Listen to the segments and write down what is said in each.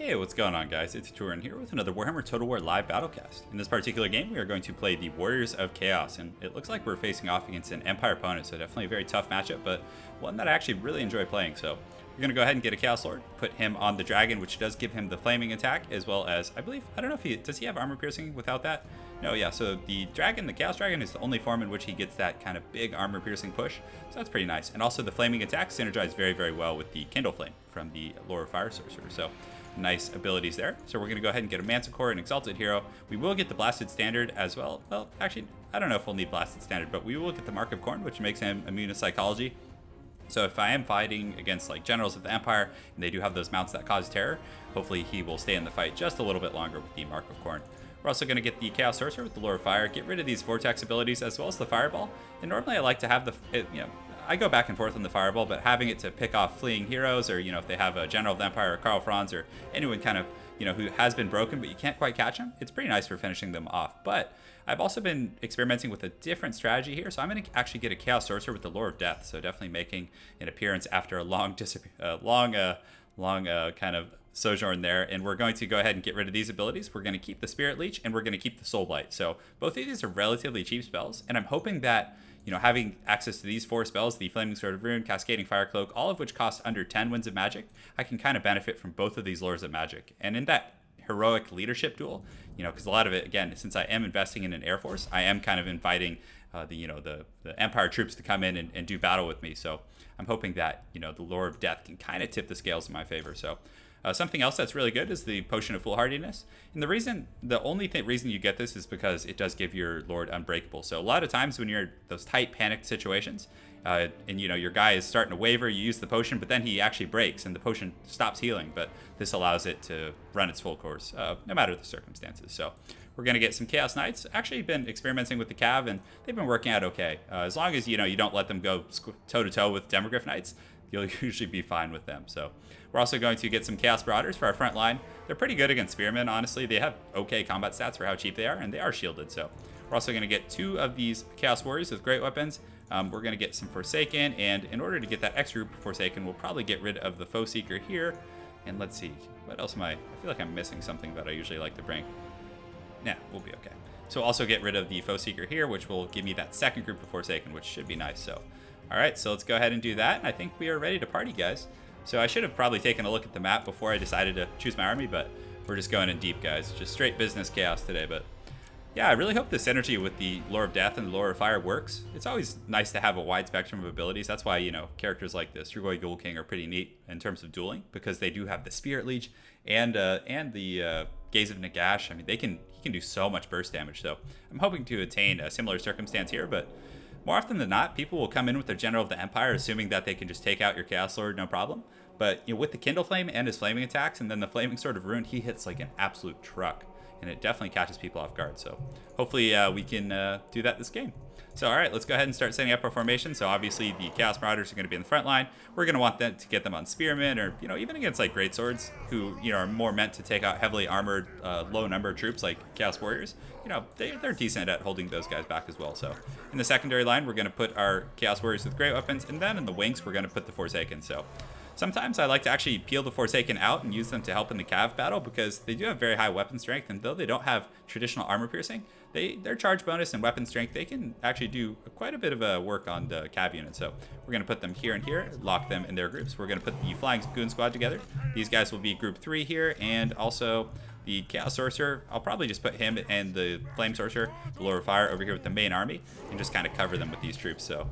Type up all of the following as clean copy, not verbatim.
Hey, what's going on, guys? It's Turin here with another Warhammer Total War live battlecast. In this particular game, we are going to play the Warriors of Chaos, and it looks like we're facing off against an Empire opponent, so definitely a very tough matchup, but one that I actually really enjoy playing. So we're going to go ahead and get a Chaos Lord, put him on the Dragon, which does give him the flaming attack, as well as, I believe, I don't know if does he have armor piercing without that? No, yeah, so the Dragon, the Chaos Dragon, is the only form in which he gets that kind of big armor piercing push, so that's pretty nice. And also the flaming attack synergizes very, very well with the Kindle Flame from the Lore of Fire Sorcerer, so nice abilities there. So we're going to go ahead and get a Manticore, an Exalted Hero. We will get the Blasted Standard as well. Well, actually, I don't know if we'll need Blasted Standard, but we will get the Mark of Khorne, which makes him immune to Psychology. So if I am fighting against like generals of the Empire, and they do have those mounts that cause terror, hopefully he will stay in the fight just a little bit longer with the Mark of Khorne. We're also going to get the Chaos Sorcerer with the Lore of Fire, get rid of these Vortex abilities as well as the Fireball. And normally I like to have I go back and forth on the Fireball, but having it to pick off fleeing heroes, or if they have a General of the Empire or Karl Franz or anyone kind of who has been broken but you can't quite catch them, it's pretty nice for finishing them off. But I've also been experimenting with a different strategy here, so I'm going to actually get a Chaos Sorcerer with the Lore of Death, so definitely making an appearance after a long kind of sojourn there. And we're going to go ahead and get rid of these abilities. We're going to keep the Spirit Leech, and we're going to keep the Soul Blight. So both of these are relatively cheap spells, and I'm hoping that having access to these 4 spells, the Flaming Sword of Ruin, Cascading Fire Cloak, all of which cost under 10 Winds of Magic, I can kind of benefit from both of these Lores of Magic. And in that heroic leadership duel, because a lot of it, again, since I am investing in an Air Force, I am kind of inviting the Empire troops to come in and do battle with me. So I'm hoping that, the Lore of Death can kind of tip the scales in my favor. So something else that's really good is the Potion of Foolhardiness. And the only reason you get this is because it does give your Lord Unbreakable. So a lot of times when you're in those tight, panicked situations, and your guy is starting to waver, you use the potion, but then he actually breaks and the potion stops healing. But this allows it to run its full course, no matter the circumstances. So we're going to get some Chaos Knights. Actually been experimenting with the Cav, and they've been working out okay. As long as you don't let them go toe-to-toe with Demogryph Knights, you'll usually be fine with them. So we're also going to get some Chaos Marauders for our front line. They're pretty good against Spearmen, honestly. They have okay combat stats for how cheap they are, and they are shielded. So we're also going to get 2 of these Chaos Warriors with great weapons. We're going to get some Forsaken, and in order to get that X group Forsaken, we'll probably get rid of the Foe Seeker here. And let's see, what else I feel like I'm missing something that I usually like to bring. Nah, we'll be okay. So also get rid of the Foe Seeker here, which will give me that second group of Forsaken, which should be nice. So all right, so let's go ahead and do that. And I think we are ready to party, guys. So I should have probably taken a look at the map before I decided to choose my army, but we're just going in deep, guys. Just straight business chaos today. But yeah, I really hope the synergy with the Lore of Death and the Lore of Fire works. It's always nice to have a wide spectrum of abilities. That's why, characters like the Strigoi Ghoul King are pretty neat in terms of dueling, because they do have the Spirit Leech and the Gaze of Nagash. I mean, he can do so much burst damage. So I'm hoping to attain a similar circumstance here, but more often than not, people will come in with their General of the Empire, assuming that they can just take out your Chaos Lord, no problem. But with the Kindle Flame and his flaming attacks, and then the Flaming Sword of Ruin, he hits like an absolute truck, and it definitely catches people off guard. So hopefully we can do that this game. So all right, let's go ahead and start setting up our formation. So obviously the Chaos Marauders are going to be in the front line. We're going to want them to get them on Spearmen, or even against like Great Swords, who are more meant to take out heavily armored, low number troops like Chaos Warriors. They're decent at holding those guys back as well. So in the secondary line, we're going to put our Chaos Warriors with great weapons, and then in the wings, we're going to put the Forsaken. So sometimes I like to actually peel the Forsaken out and use them to help in the Cav battle, because they do have very high weapon strength, and though they don't have traditional armor piercing, their charge bonus and weapon strength, they can actually do quite a bit of work on the Cav unit. So we're going to put them here and here, lock them in their groups. We're going to put the Flying Goon Squad together. These guys will be group 3 here, and also the Chaos Sorcerer, I'll probably just put him and the Flame Sorcerer, the Lord of Fire, over here with the main army, and just kind of cover them with these troops. So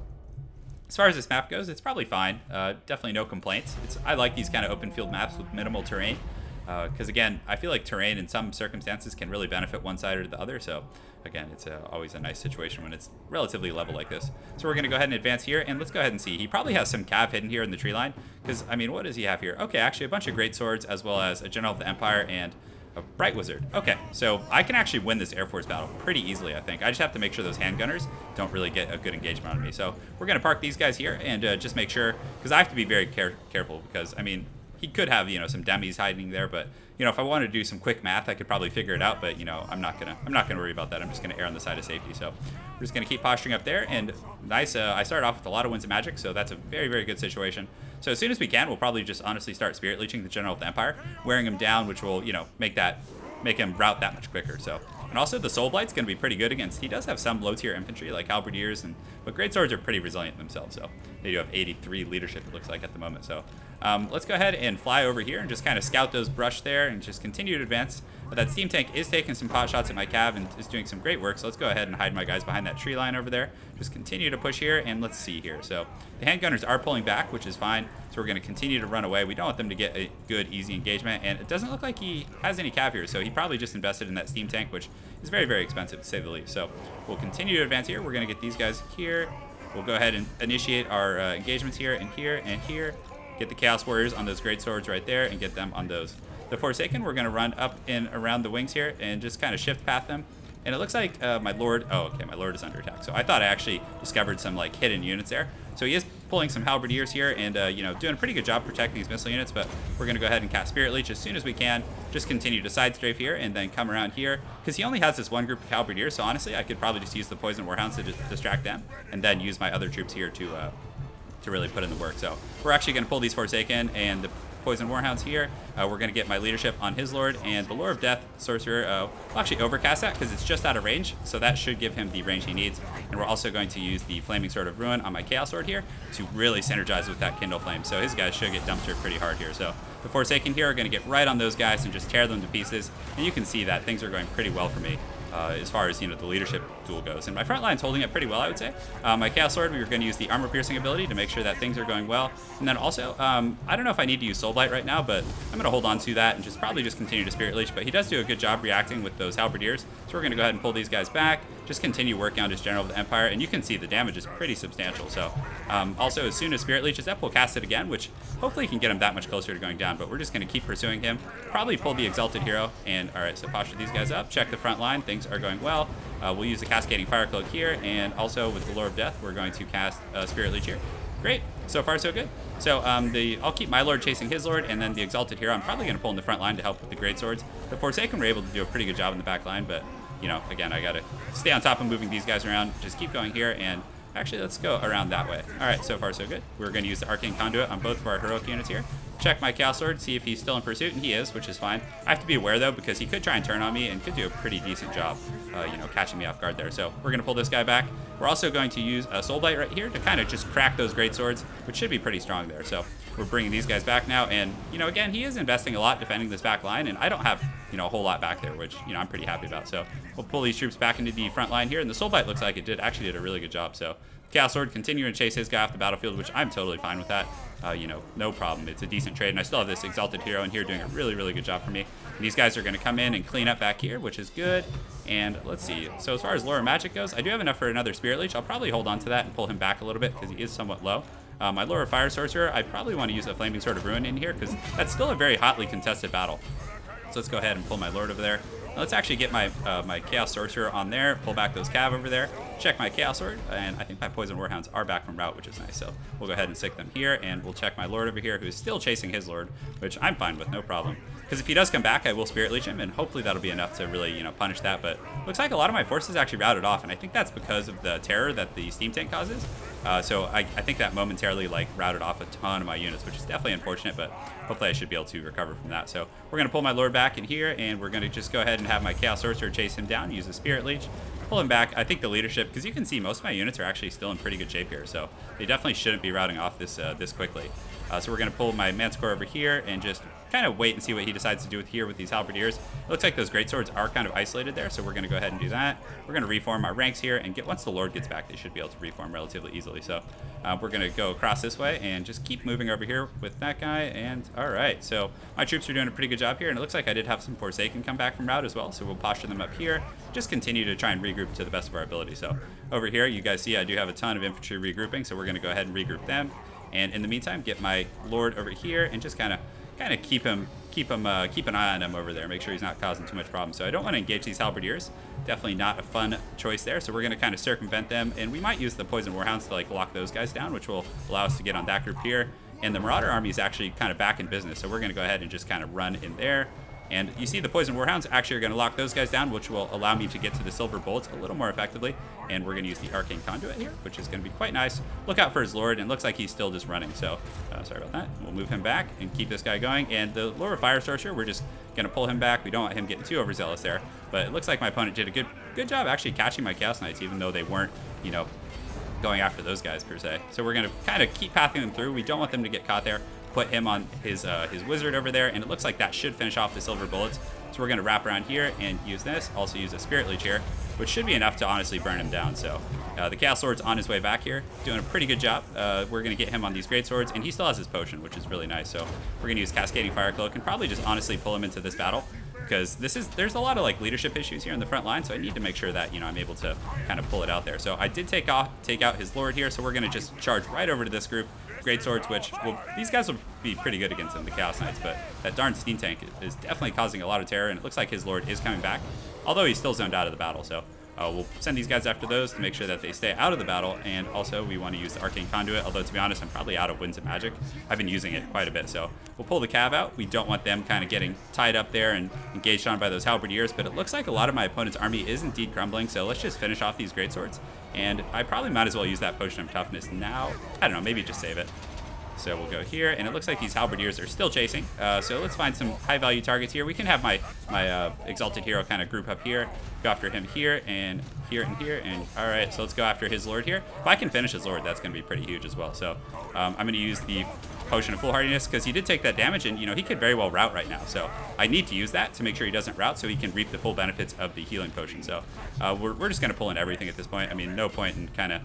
as far as this map goes, it's probably fine. Definitely no complaints. I like these kind of open field maps with minimal terrain, because again, I feel like terrain in some circumstances can really benefit one side or the other. So again, it's always a nice situation when it's relatively level like this. So we're going to go ahead and advance here, and let's go ahead and see. He probably has some Cav hidden here in the tree line, because I mean, what does he have here? Okay, actually a bunch of great swords, as well as a General of the Empire and a Bright Wizard. Okay, so I can actually win this Air Force battle pretty easily, I think. I just have to make sure those handgunners don't really get a good engagement on me. So we're going to park these guys here and just make sure, because I have to be very careful, because I mean, he could have some demis hiding there, but if I wanted to do some quick math, I could probably figure it out. But I'm not gonna worry about that. I'm just gonna err on the side of safety. So we're just gonna keep posturing up there. And nice. I started off with a lot of Winds of Magic, so that's a very, very good situation. So as soon as we can, we'll probably just honestly start Spirit Leeching the General of the Empire, wearing him down, which will, you know, make him route that much quicker. So, and also the Soul Blight's going to be pretty good against. He does have some low tier infantry like halberdiers, but greatswords are pretty resilient themselves. So they do have 83 leadership, it looks like, at the moment. So let's go ahead and fly over here and just kind of scout those brush there and just continue to advance. But that steam tank is taking some pot shots at my cav and is doing some great work. So let's go ahead and hide my guys behind that tree line over there. Just continue to push here, and let's see here. So the handgunners are pulling back, which is fine. So we're going to continue to run away. We don't want them to get a good, easy engagement. And it doesn't look like he has any cav here. So he probably just invested in that steam tank, which is very, very expensive to say the least. So we'll continue to advance here. We're going to get these guys here. We'll go ahead and initiate our engagements here and here and here. Get the Chaos Warriors on those great swords right there and get them on those. The Forsaken, we're going to run up and around the wings here and just kind of shift path them. And it looks like my Lord, oh, okay, my Lord is under attack. So I thought I actually discovered some like hidden units there. So he is pulling some halberdiers here and, you know, doing a pretty good job protecting these missile units, but we're going to go ahead and cast Spirit Leech as soon as we can. Just continue to side strafe here and then come around here because he only has this one group of halberdiers. So honestly, I could probably just use the Poison Warhounds to distract them and then use my other troops here to really put in the work. So we're actually going to pull these Forsaken and the Poison Warhounds here. We're going to get my leadership on his Lord, and the Lore of Death Sorcerer will actually overcast that because it's just out of range, so that should give him the range he needs. And we're also going to use the Flaming Sword of Ruin on my Chaos Sword here to really synergize with that Kindle Flame. So his guys should get dumped here pretty hard here. So the Forsaken here are going to get right on those guys and just tear them to pieces. And you can see that things are going pretty well for me. As far as, you know, the leadership duel goes. And my front line's holding it pretty well, I would say. My Chaos Sword, we were going to use the armor piercing ability to make sure that things are going well. And then also, I don't know if I need to use Soul Blight right now, but I'm going to hold on to that and just probably just continue to Spirit Leech. But he does do a good job reacting with those halberdiers. So we're going to go ahead and pull these guys back. Just continue working on his General of the Empire. And you can see the damage is pretty substantial. So also, as soon as Spirit Leech is up, we'll cast it again, which hopefully can get him that much closer to going down. But we're just going to keep pursuing him. Probably pull the Exalted Hero. And all right, so posture these guys up. Check the front line. Things are going well. We'll use the Cascading Fire Cloak here, and also with the Lore of Death, we're going to cast Spirit Leech here. Great. So far, so good. So I'll keep my Lord chasing his Lord, and then the Exalted Hero I'm probably going to pull in the front line to help with the Great Swords. The Forsaken were able to do a pretty good job in the back line, but, you know, again, I got to stay on top of moving these guys around. Just keep going here, and actually, let's go around that way. All right, so far, so good. We're going to use the Arcane Conduit on both of our heroic units here. Check my Chaos Sword, see if he's still in pursuit, and he is, which is fine. I have to be aware, though, because he could try and turn on me and could do a pretty decent job, you know, catching me off guard there. So we're going to pull this guy back. We're also going to use a Soul Blight right here to kind of just crack those great swords, which should be pretty strong there. So we're bringing these guys back now, and, you know, again, he is investing a lot defending this back line, and I don't have, you know, a whole lot back there, which, you know, I'm pretty happy about. So we'll pull these troops back into the front line here, and the Soul Blight looks like it actually did a really good job. So Chaos Sword continuing to chase his guy off the battlefield, which I'm totally fine with that. You know, no problem. It's a decent trade, and I still have this Exalted Hero in here doing a really, really good job for me. And these guys are going to come in and clean up back here, which is good. And let's see. So as far as Lore of Magic goes, I do have enough for another Spirit Leech. I'll probably hold on to that and pull him back a little bit because he is somewhat low. My Lore of Fire Sorcerer, I probably want to use a Flaming Sword of Ruin in here because that's still a very hotly contested battle. So let's go ahead and pull my Lord over there. Let's actually get my my Chaos Sorcerer on there, pull back those cav over there, check my Chaos Sword, and I think my Poison Warhounds are back from route, which is nice. So we'll go ahead and stick them here, and we'll check my Lord over here, who's still chasing his Lord, which I'm fine with, no problem. Because if he does come back, I will Spirit Leech him, and hopefully that'll be enough to really, you know, punish that. But looks like a lot of my forces actually routed off, and I think that's because of the terror that the steam tank causes. So I think that momentarily, like, routed off a ton of my units, which is definitely unfortunate, but hopefully I should be able to recover from that. So we're going to pull my Lord back in here, and we're going to just go ahead and have my Chaos Sorcerer chase him down, use the Spirit Leech, pull him back. I think the leadership, because you can see most of my units are actually still in pretty good shape here, so they definitely shouldn't be routing off this this quickly. So we're going to pull my Manticore over here and just kind of wait and see what he decides to do with these halberdiers. It looks like those great swords are kind of isolated there, so we're going to go ahead and do that. We're going to reform our ranks here and once the Lord gets back, they should be able to reform relatively easily. So we're going to go across this way and just keep moving over here with that guy. And all right, so my troops are doing a pretty good job here, and it looks like I did have some Forsaken come back from route as well, so we'll posture them up here. Just continue to try and regroup to the best of our ability. So over here, you guys see I do have a ton of infantry regrouping, so we're going to go ahead and regroup them. And in the meantime, get my Lord over here and just kind of keep an eye on him over there. Make sure he's not causing too much problem. So I don't want to engage these halberdiers. Definitely not a fun choice there. So we're going to kind of circumvent them, and we might use the Poison Warhounds to like lock those guys down, which will allow us to get on that group here. And the Marauder army is actually kind of back in business, so we're going to go ahead and just kind of run in there. And you see the Poison Warhounds actually are going to lock those guys down, which will allow me to get to the Silver Bullets a little more effectively. And we're going to use the Arcane Conduit here, which is going to be quite nice. Look out for his Lord, and it looks like he's still just running. So, sorry about that. We'll move him back and keep this guy going. And the Lord of Fire Sorcerer, we're just going to pull him back. We don't want him getting too overzealous there. But it looks like my opponent did a good job actually catching my Chaos Knights, even though they weren't, you know, going after those guys per se. So we're going to kind of keep pathing them through. We don't want them to get caught there. Put him on his wizard over there, and it looks like that should finish off the Silver Bullets. So we're going to wrap around here and use this. Also use a Spirit Leech here, which should be enough to honestly burn him down. So the Chaos Lord's on his way back here, doing a pretty good job. We're going to get him on these Great Swords, and he still has his potion, which is really nice. So we're going to use Cascading Fire Cloak and probably just honestly pull him into this battle, because there's a lot of like leadership issues here in the front line, so I need to make sure that, you know, I'm able to kind of pull it out there. So I did take out his Lord here, so we're going to just charge right over to this group. Great Swords, which these guys will be pretty good against them, the Chaos Knights, but that darn Steam Tank is definitely causing a lot of terror, and it looks like his Lord is coming back, although he's still zoned out of the battle. So we'll send these guys after those to make sure that they stay out of the battle, and also we want to use the Arcane Conduit, although to be honest, I'm probably out of Winds of Magic. I've been using it quite a bit, so we'll pull the Cav out. We don't want them kind of getting tied up there and engaged on by those Halberdiers, but it looks like a lot of my opponent's army is indeed crumbling, so let's just finish off these Great Swords, and I probably might as well use that Potion of Toughness now. I don't know, maybe just save it. So we'll go here, and it looks like these Halberdiers are still chasing. So let's find some high-value targets here. We can have my Exalted Hero kind of group up here, go after him here, and here, and here, and all right, so let's go after his Lord here. If I can finish his Lord, that's going to be pretty huge as well. So I'm going to use the Potion of Foolhardiness, because he did take that damage, and, you know, he could very well rout right now. So I need to use that to make sure he doesn't rout so he can reap the full benefits of the healing potion. So we're just going to pull in everything at this point. I mean, no point in kind of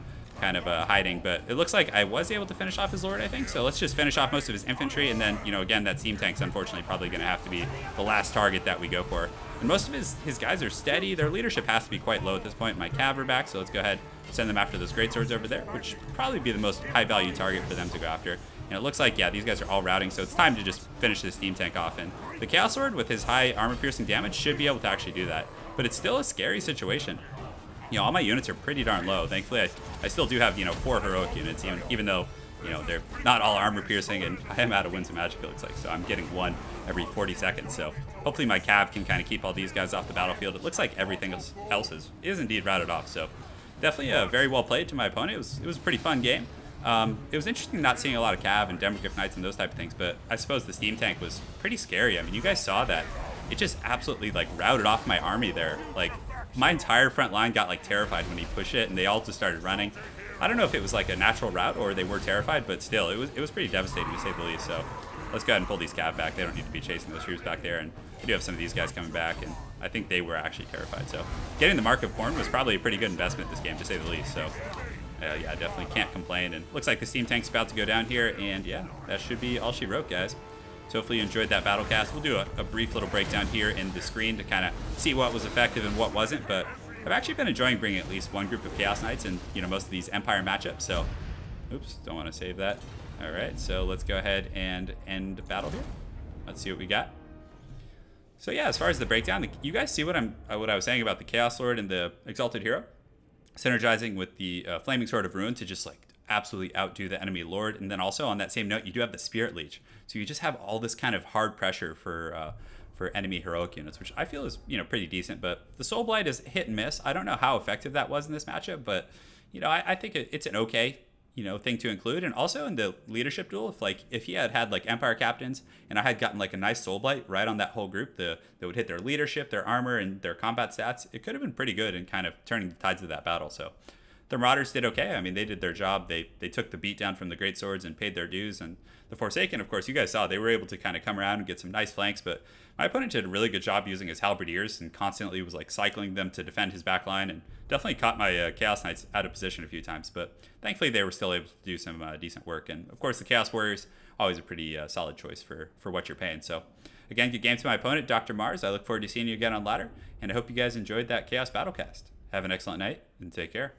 hiding, but it looks like I was able to finish off his Lord, I think. So let's just finish off most of his infantry, and then, you know, again, that Steam Tank's unfortunately probably going to have to be the last target that we go for. And most of his guys are steady. Their leadership has to be quite low at this point. My Cav are back, so let's go ahead and send them after those Great Swords over there, which would probably be the most high-value target for them to go after. And it looks like, yeah, these guys are all routing, so it's time to just finish this Steam Tank off. And the Chaos Lord, with his high armor-piercing damage, should be able to actually do that. But it's still a scary situation. You know, all my units are pretty darn low. Thankfully, I still do have, you know, 4 heroic units, even though, you know, they're not all armor piercing, and I am out of Winds of Magic, it looks like, so I'm getting one every 40 seconds. So hopefully my Cav can kind of keep all these guys off the battlefield. It looks like everything else is indeed routed off. So definitely very well played to my opponent. It was a pretty fun game. It was interesting not seeing a lot of Cav and Demogryph Knights and those type of things, but I suppose the Steam Tank was pretty scary. I mean, you guys saw that. It just absolutely, like, routed off my army there. Like, my entire front line got, like, terrified when he pushed it, and they all just started running. I don't know if it was, like, a natural rout or they were terrified, but still, it was pretty devastating, to say the least. So let's go ahead and pull these Cav back. They don't need to be chasing those troops back there, and we do have some of these guys coming back, and I think they were actually terrified. So getting the Mark of Corn was probably a pretty good investment this game, to say the least. So yeah, definitely can't complain. And looks like the Steam Tank's about to go down here, and yeah, that should be all she wrote, guys. So hopefully you enjoyed that BattleCast. We'll do a brief little breakdown here in the screen to kind of see what was effective and what wasn't, but I've actually been enjoying bringing at least one group of Chaos Knights in, you know, most of these Empire matchups. So, oops, don't want to save that. All right, so let's go ahead and end the battle here. Let's see what we got. So yeah, as far as the breakdown, you guys see what I was saying about the Chaos Lord and the Exalted Hero, synergizing with the Flaming Sword of Ruin to just like absolutely outdo the enemy Lord. And then also on that same note, you do have the Spirit Leech, so you just have all this kind of hard pressure for enemy heroic units, which I feel is, you know, pretty decent. But the Soul Blight is hit and miss. I don't know how effective that was in this matchup, but, you know, I think it's an okay, you know, thing to include. And also in the leadership duel, if he had like Empire captains and I had gotten like a nice Soul Blight right on that whole group that would hit their leadership, their armor, and their combat stats, it could have been pretty good in kind of turning the tides of that battle. So the Marauders did okay. I mean, they did their job. They took the beat down from the Great Swords and paid their dues. And the Forsaken, of course, you guys saw, they were able to kind of come around and get some nice flanks. But my opponent did a really good job using his Halberdiers and constantly was like cycling them to defend his back line, and definitely caught my Chaos Knights out of position a few times. But thankfully, they were still able to do some decent work. And of course, the Chaos Warriors, always a pretty solid choice for what you're paying. So again, good game to my opponent, Dr. Mars. I look forward to seeing you again on Ladder, and I hope you guys enjoyed that Chaos Battlecast. Have an excellent night, and take care.